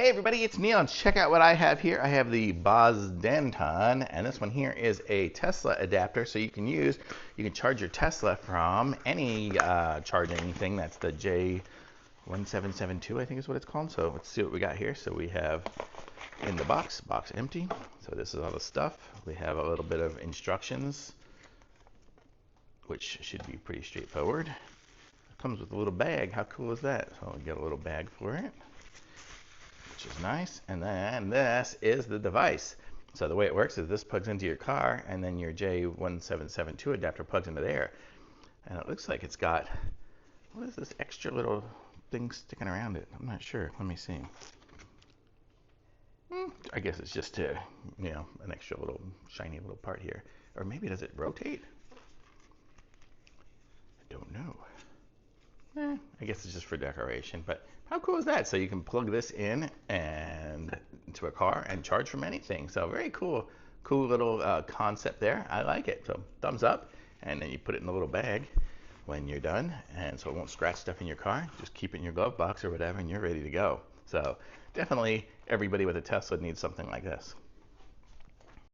Hey everybody, it's Neil. Check out what I have here. I have the BOSDANTUN, and this one here is a Tesla adapter, so you can charge your Tesla from any charge anything. That's the J1772, I think is what it's called. So let's see what we got here. So we have in the box empty. So this is all the stuff. We have a little bit of instructions, which should be pretty straightforward. It comes with a little bag. How cool is that? So we get a little bag for it, which is nice. And then this is the device. So the way it works is this plugs into your car, and then your J1772 adapter plugs into there. And it looks like it's got, what is this extra little thing sticking around it? I'm not sure. Let me see. I guess it's just an extra little shiny little part here. Or maybe does it rotate? I don't know. I guess it's just for decoration, but how cool is that? So you can plug this in and into a car and charge from anything. So very cool little concept there. I like it. So thumbs up, and then you put it in a little bag when you're done, and so it won't scratch stuff in your car. Just keep it in your glove box or whatever, and you're ready to go. So definitely everybody with a Tesla needs something like this.